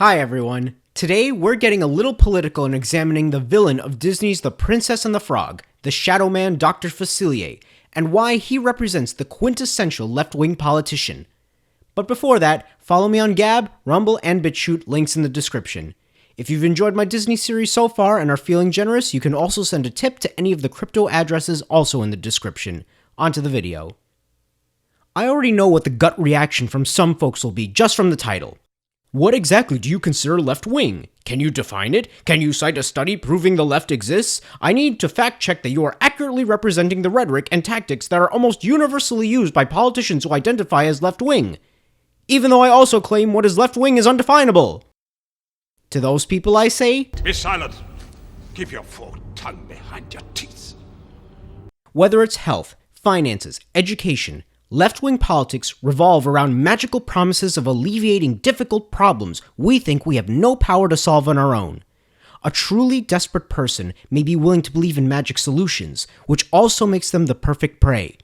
Hi everyone. Today we're getting a little political and examining the villain of Disney's The Princess and the Frog, the Shadow Man Dr. Facilier, and why he represents the quintessential left-wing politician. But before that, follow me on Gab, Rumble, and BitChute, links in the description. If you've enjoyed my Disney series so far and are feeling generous, you can also send a tip to any of the crypto addresses also in the description. On to the video. I already know what the gut reaction from some folks will be just from the title. What exactly do you consider left-wing? Can you define it? Can you cite a study proving the left exists? I need to fact-check that you are accurately representing the rhetoric and tactics that are almost universally used by politicians who identify as left-wing. Even though I also claim what is left-wing is undefinable. To those people I say, be silent. Keep your forked tongue behind your teeth. Whether it's health, finances, education, left-wing politics revolve around magical promises of alleviating difficult problems we think we have no power to solve on our own. A truly desperate person may be willing to believe in magic solutions, which also makes them the perfect prey.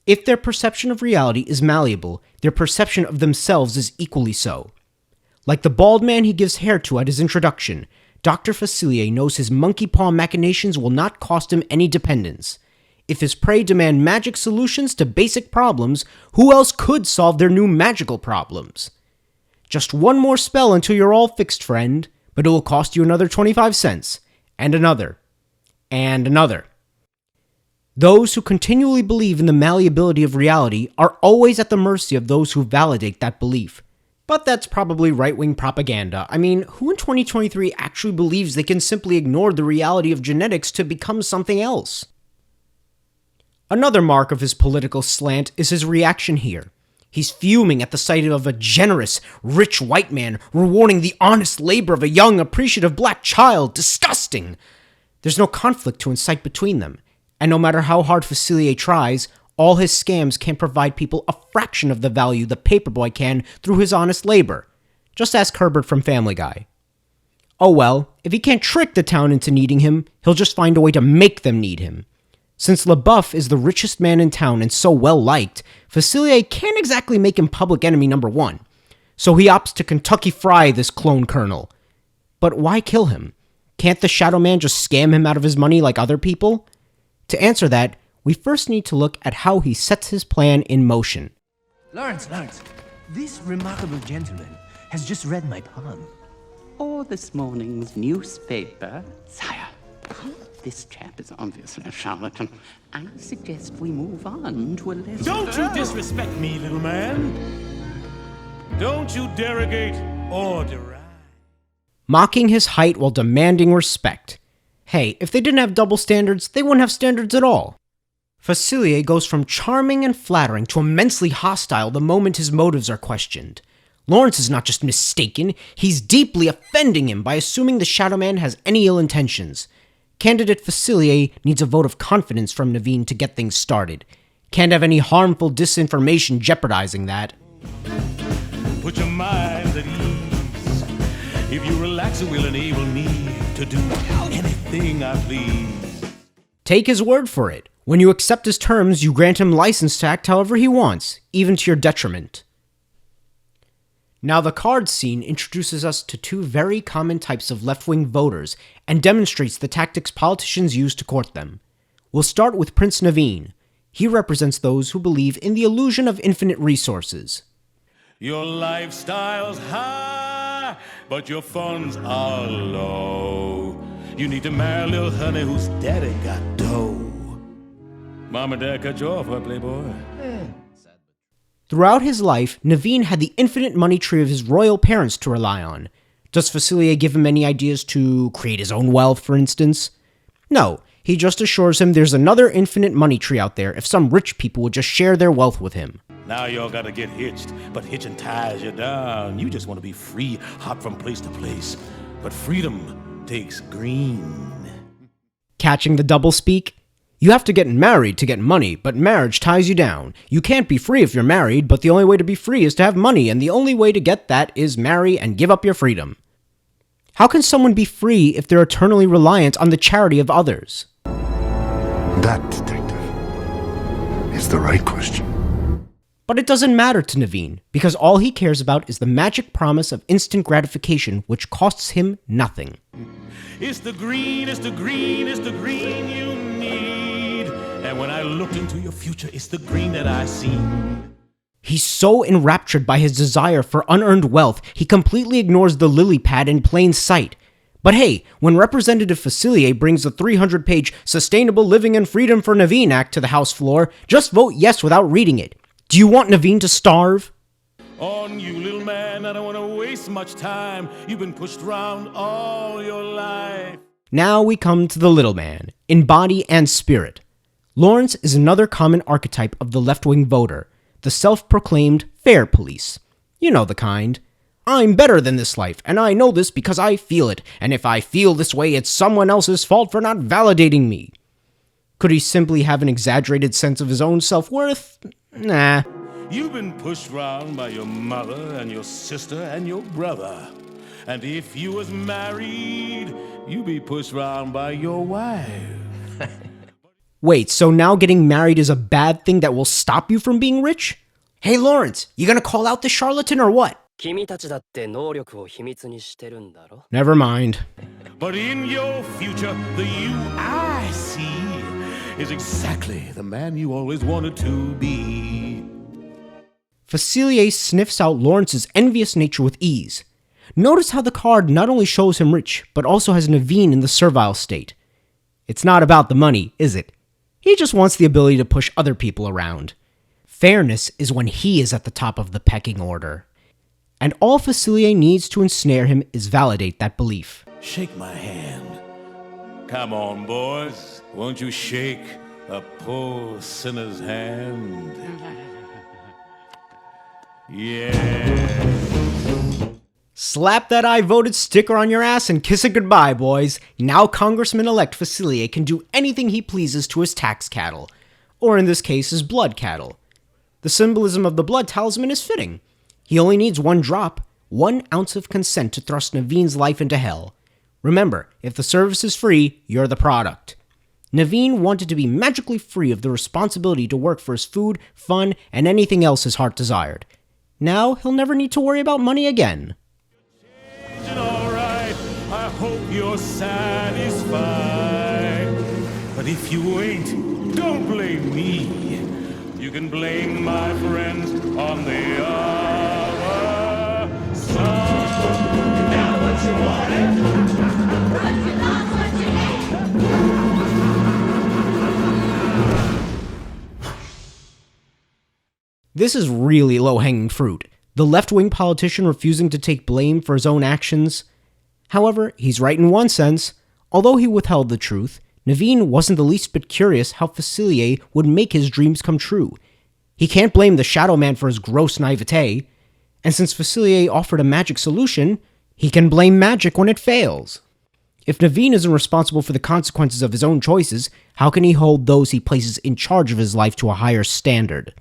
If their perception of reality is malleable, their perception of themselves is equally so. Like the bald man he gives hair to at his introduction, Dr. Facilier knows his monkey paw machinations will not cost him any dependence. If his prey demand magic solutions to basic problems, who else could solve their new magical problems? Just one more spell until you're all fixed, friend, but it will cost you another 25 cents, and another, and another. Those who continually believe in the malleability of reality are always at the mercy of those who validate that belief. But that's probably right-wing propaganda. I mean, who in 2023 actually believes they can simply ignore the reality of genetics to become something else? Another mark of his political slant is his reaction here. He's fuming at the sight of a generous, rich white man rewarding the honest labor of a young, appreciative black child. Disgusting! There's no conflict to incite between them, and no matter how hard Facilier tries, all his scams can't provide people a fraction of the value the paperboy can through his honest labor. Just ask Herbert from Family Guy. Oh well, if he can't trick the town into needing him, he'll just find a way to make them need him. Since LaBeouf is the richest man in town and so well-liked, Facilier can't exactly make him public enemy number one, so he opts to Kentucky Fry this clone colonel. But why kill him? Can't the Shadow Man just scam him out of his money like other people? To answer that, we first need to look at how he sets his plan in motion. Lawrence, this remarkable gentleman has just read my palm. Or this morning's newspaper. Sire, this chap is obviously a charlatan. I suggest we move on to a less... Don't you disrespect me, little man. Don't you derogate or deride. Mocking his height while demanding respect. Hey, if they didn't have double standards, they wouldn't have standards at all. Facilier goes from charming and flattering to immensely hostile the moment his motives are questioned. Lawrence is not just mistaken, he's deeply offending him by assuming the Shadow Man has any ill intentions. Candidate Facilier needs a vote of confidence from Naveen to get things started. Can't have any harmful disinformation jeopardizing that. Put your mind at ease. If you relax, it will enable me to do anything I please. Take his word for it. When you accept his terms, you grant him license to act however he wants, even to your detriment. Now the cards scene introduces us to two very common types of left-wing voters and demonstrates the tactics politicians use to court them. We'll start with Prince Naveen. He represents those who believe in the illusion of infinite resources. Your lifestyle's high, but your funds are low. You need to marry a little honey whose daddy got dough. Mom and Dad cut you off, huh, Playboy? Throughout his life, Naveen had the infinite money tree of his royal parents to rely on. Does Facilier give him any ideas to create his own wealth, for instance? No, he just assures him there's another infinite money tree out there if some rich people would just share their wealth with him. Now y'all gotta get hitched, but hitching ties you down. You just want to be free, hop from place to place. But freedom takes green. Catching the doublespeak? You have to get married to get money, but marriage ties you down. You can't be free if you're married, but the only way to be free is to have money, and the only way to get that is marry and give up your freedom. How can someone be free if they're eternally reliant on the charity of others? That, detective, is the right question. But it doesn't matter to Naveen, because all he cares about is the magic promise of instant gratification, which costs him nothing. It's the green, it's the green, it's the green you need. And when I looked into your future, it's the green that I see. He's so enraptured by his desire for unearned wealth, he completely ignores the lily pad in plain sight. But hey, when Representative Facilier brings the 300-page Sustainable Living and Freedom for Naveen Act to the House floor, just vote yes without reading it. Do you want Naveen to starve? On you, little man, I don't want to waste much time. You've been pushed around all your life. Now we come to the little man, in body and spirit. Lawrence is another common archetype of the left-wing voter, the self-proclaimed fair police. You know the kind. I'm better than this life, and I know this because I feel it, and if I feel this way, it's someone else's fault for not validating me. Could he simply have an exaggerated sense of his own self-worth? Nah. You've been pushed around by your mother and your sister and your brother. And if you was married, you'd be pushed around by your wife. Wait, so now getting married is a bad thing that will stop you from being rich? Hey Lawrence, you gonna call out the charlatan or what? Never mind. But in your future, the you I see is exactly the man you always wanted to be. Facilier sniffs out Lawrence's envious nature with ease. Notice how the card not only shows him rich, but also has Naveen in the servile state. It's not about the money, is it? He just wants the ability to push other people around. Fairness is when he is at the top of the pecking order. And all Facilier needs to ensnare him is validate that belief. Shake my hand. Come on, boys. Won't you shake a poor sinner's hand? Yeah. Slap that I voted sticker on your ass and kiss it goodbye, boys. Now Congressman-elect Facilier can do anything he pleases to his tax cattle. Or in this case, his blood cattle. The symbolism of the blood talisman is fitting. He only needs 1 drop, 1 ounce of consent to thrust Naveen's life into hell. Remember, if the service is free, you're the product. Naveen wanted to be magically free of the responsibility to work for his food, fun, and anything else his heart desired. Now he'll never need to worry about money again. All right, I hope you're satisfied. But if you ain't, don't blame me. You can blame my friends on the other side. Now what you wanted? What you lost, what you hate. This is really low-hanging fruit. The left-wing politician refusing to take blame for his own actions. However, he's right in one sense. Although he withheld the truth, Naveen wasn't the least bit curious how Facilier would make his dreams come true. He can't blame the Shadow Man for his gross naivete, and since Facilier offered a magic solution, he can blame magic when it fails. If Naveen isn't responsible for the consequences of his own choices, how can he hold those he places in charge of his life to a higher standard?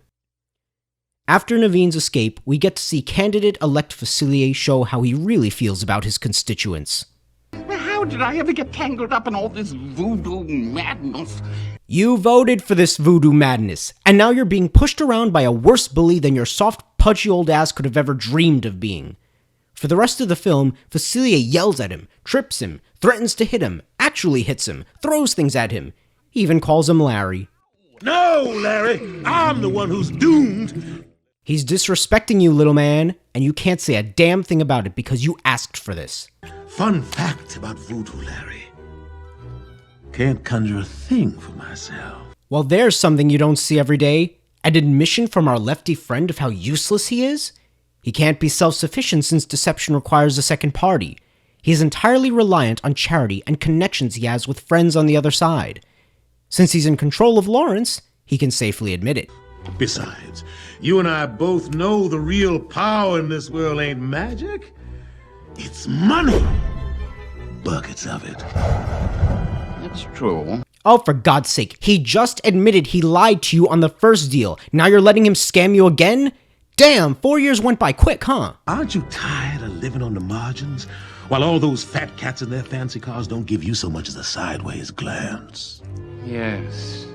After Naveen's escape, we get to see candidate-elect Facilier show how he really feels about his constituents. How did I ever get tangled up in all this voodoo madness? You voted for this voodoo madness, and now you're being pushed around by a worse bully than your soft, pudgy old ass could have ever dreamed of being. For the rest of the film, Facilier yells at him, trips him, threatens to hit him, actually hits him, throws things at him. He even calls him Larry. No, Larry! I'm the one who's doomed! He's disrespecting you, little man, and you can't say a damn thing about it because you asked for this. Fun fact about voodoo, Larry. Can't conjure a thing for myself. Well, there's something you don't see every day. An admission from our lefty friend of how useless he is. He can't be self-sufficient since deception requires a second party. He is entirely reliant on charity and connections he has with friends on the other side. Since he's in control of Lawrence, he can safely admit it. Besides, you and I both know the real power in this world ain't magic. It's money. Buckets of it. That's true. Oh, for God's sake, he just admitted he lied to you on the first deal. Now you're letting him scam you again? Damn, 4 years went by quick, huh? Aren't you tired of living on the margins? While all those fat cats in their fancy cars don't give you so much as a sideways glance. Yes.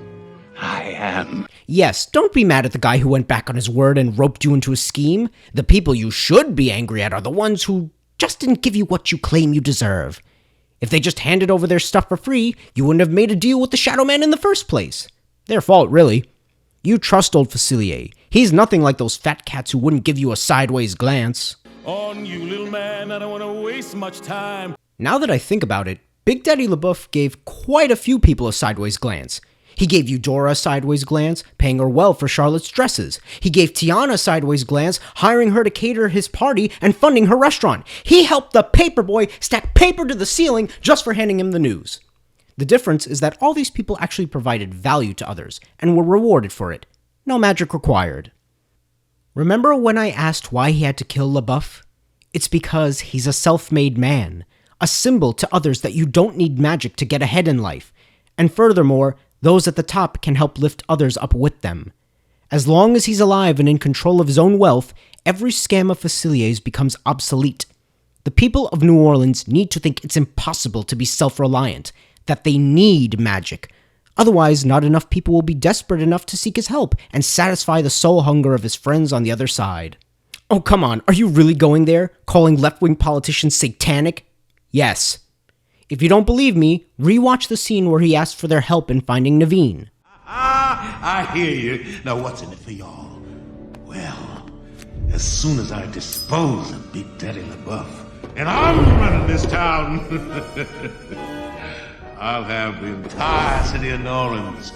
I am. Yes, don't be mad at the guy who went back on his word and roped you into a scheme. The people you should be angry at are the ones who just didn't give you what you claim you deserve. If they just handed over their stuff for free, you wouldn't have made a deal with the Shadow Man in the first place. Their fault, really. You trust old Facilier. He's nothing like those fat cats who wouldn't give you a sideways glance. On you, little man, I don't want to waste much time. Now that I think about it, Big Daddy LaBeouf gave quite a few people a sideways glance. He gave Eudora a sideways glance, paying her well for Charlotte's dresses. He gave Tiana a sideways glance, hiring her to cater his party and funding her restaurant. He helped the paperboy stack paper to the ceiling just for handing him the news. The difference is that all these people actually provided value to others and were rewarded for it. No magic required. Remember when I asked why he had to kill LaBeouf? It's because he's a self-made man, a symbol to others that you don't need magic to get ahead in life. And furthermore, those at the top can help lift others up with them. As long as he's alive and in control of his own wealth, every scam of Facilier's becomes obsolete. The people of New Orleans need to think it's impossible to be self-reliant, that they need magic. Otherwise, not enough people will be desperate enough to seek his help and satisfy the soul hunger of his friends on the other side. Oh, come on, are you really going there? Calling left-wing politicians satanic? Yes. If you don't believe me, rewatch the scene where he asked for their help in finding Naveen. I hear you. Now what's in it for y'all? Well, as soon as I dispose of Big Daddy LaBeouf, and I'm running this town, I'll have the entire city of New Orleans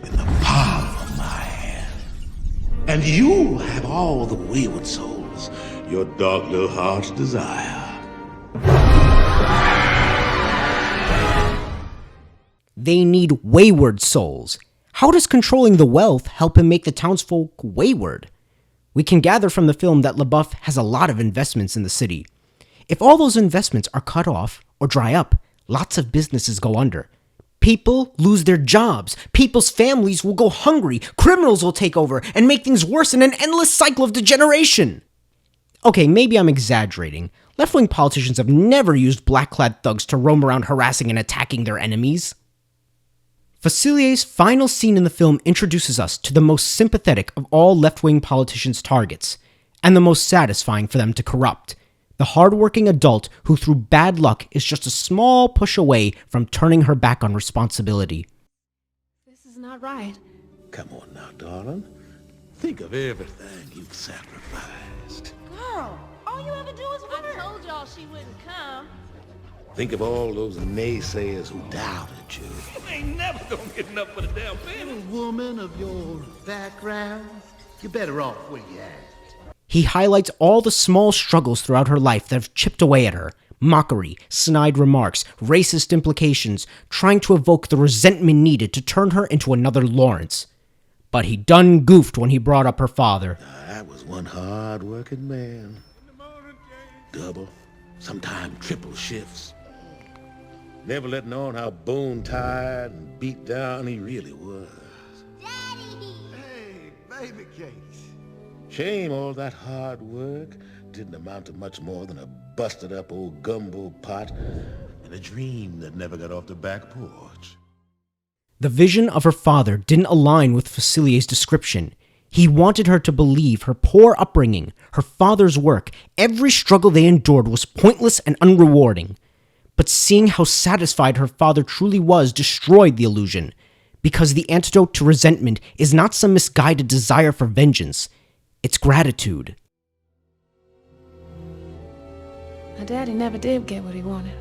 in the palm of my hand. And you'll have all the wayward souls your dark little hearts desire. They need wayward souls. How does controlling the wealth help him make the townsfolk wayward? We can gather from the film that LaBeouf has a lot of investments in the city. If all those investments are cut off or dry up, lots of businesses go under. People lose their jobs. People's families will go hungry. Criminals will take over and make things worse in an endless cycle of degeneration. Okay, maybe I'm exaggerating. Left-wing politicians have never used black-clad thugs to roam around harassing and attacking their enemies. Facilier's final scene in the film introduces us to the most sympathetic of all left-wing politicians' targets, and the most satisfying for them to corrupt. The hardworking adult who through bad luck is just a small push away from turning her back on responsibility. This is not right. Come on now, darling. Think of everything you've sacrificed. Girl, all you ever do is work. I told y'all she wouldn't come. Think of all those naysayers who doubted you. You ain't never gonna get enough for the damn penny. Woman of your background, you're better off where you at. He highlights all the small struggles throughout her life that have chipped away at her. Mockery, snide remarks, racist implications, trying to evoke the resentment needed to turn her into another Lawrence. But he done goofed when he brought up her father. That was one hard-working man. Double, sometimes triple shifts. Never letting on how bone-tired and beat down he really was. Daddy! Hey, baby cakes. Shame all that hard work didn't amount to much more than a busted-up old gumbo pot and a dream that never got off the back porch. The vision of her father didn't align with Facilier's description. He wanted her to believe her poor upbringing, her father's work, every struggle they endured was pointless and unrewarding. But seeing how satisfied her father truly was destroyed the illusion, because the antidote to resentment is not some misguided desire for vengeance. It's gratitude. My daddy never did get what he wanted.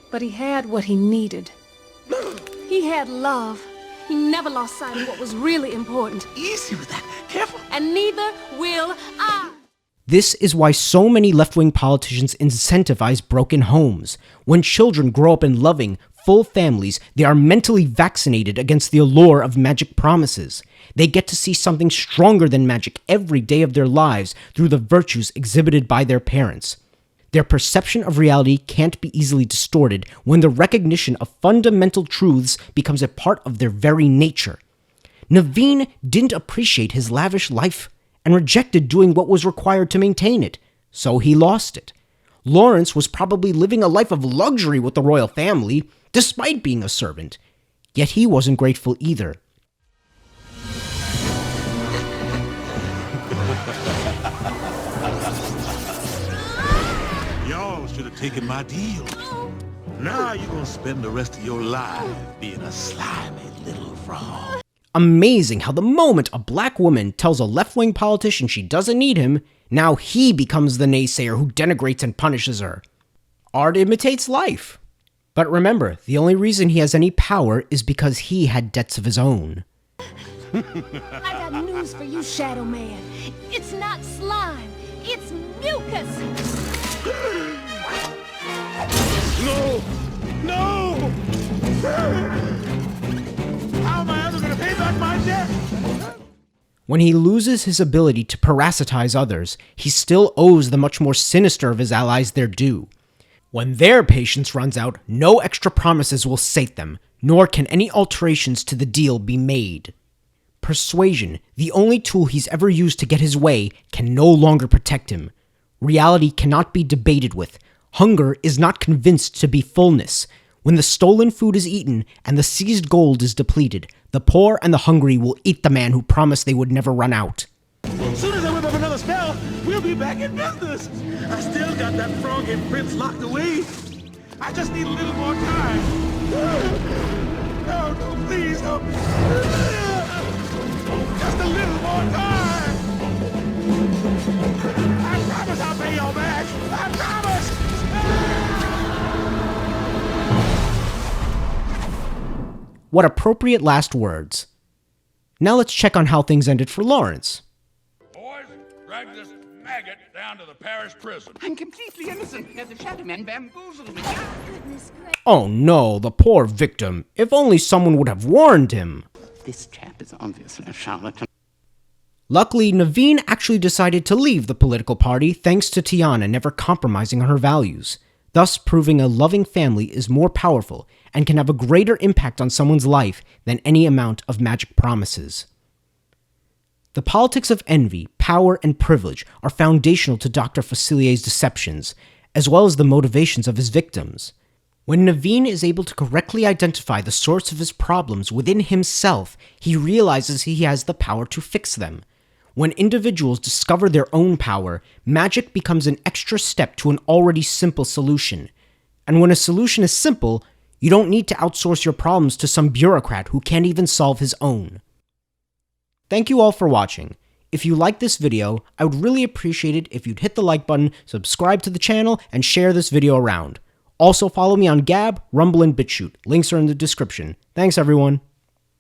But he had what he needed. He had love. He never lost sight of what was really important. Easy with that. Careful. And neither will I. This is why so many left-wing politicians incentivize broken homes. When children grow up in loving, full families, they are mentally vaccinated against the allure of magic promises. They get to see something stronger than magic every day of their lives through the virtues exhibited by their parents. Their perception of reality can't be easily distorted when the recognition of fundamental truths becomes a part of their very nature. Naveen didn't appreciate his lavish life and rejected doing what was required to maintain it, so he lost it. Lawrence was probably living a life of luxury with the royal family, despite being a servant. Yet he wasn't grateful either. Y'all should have taken my deal. Now you're gonna spend the rest of your life being a slimy little frog. Amazing how the moment a black woman tells a left-wing politician she doesn't need him, now he becomes the naysayer who denigrates and punishes her. Art imitates life. But remember, the only reason he has any power is because he had debts of his own. I got news for you, Shadow Man. It's not slime. It's mucus. No! No! How am I ever gonna pay back my debt? When he loses his ability to parasitize others, he still owes the much more sinister of his allies their due. When their patience runs out, no extra promises will sate them, nor can any alterations to the deal be made. Persuasion, the only tool he's ever used to get his way, can no longer protect him. Reality cannot be debated with. Hunger is not convinced to be fullness. When the stolen food is eaten and the seized gold is depleted, the poor and the hungry will eat the man who promised they would never run out. As soon as I whip up another spell, we'll be back in business. I still got that frog and prince locked away. I just need a little more time. No, no, please, no. Just a little more time. I promise I'll pay y'all back. I promise. What appropriate last words. Now let's check on how things ended for Lawrence. Boys, drag this maggot down to the parish prison. I'm completely innocent. There's a shadow man bamboozled me. Oh no, the poor victim. If only someone would have warned him. This chap is obviously a charlatan. Luckily, Naveen actually decided to leave the political party thanks to Tiana never compromising on her values, thus proving a loving family is more powerful and can have a greater impact on someone's life than any amount of magic promises. The politics of envy, power, and privilege are foundational to Dr. Facilier's deceptions, as well as the motivations of his victims. When Naveen is able to correctly identify the source of his problems within himself, he realizes he has the power to fix them. When individuals discover their own power, magic becomes an extra step to an already simple solution. And when a solution is simple, you don't need to outsource your problems to some bureaucrat who can't even solve his own. Thank you all for watching. If you liked this video, I would really appreciate it if you'd hit the like button, subscribe to the channel, and share this video around. Also follow me on Gab, Rumble, and BitChute. Links are in the description. Thanks everyone.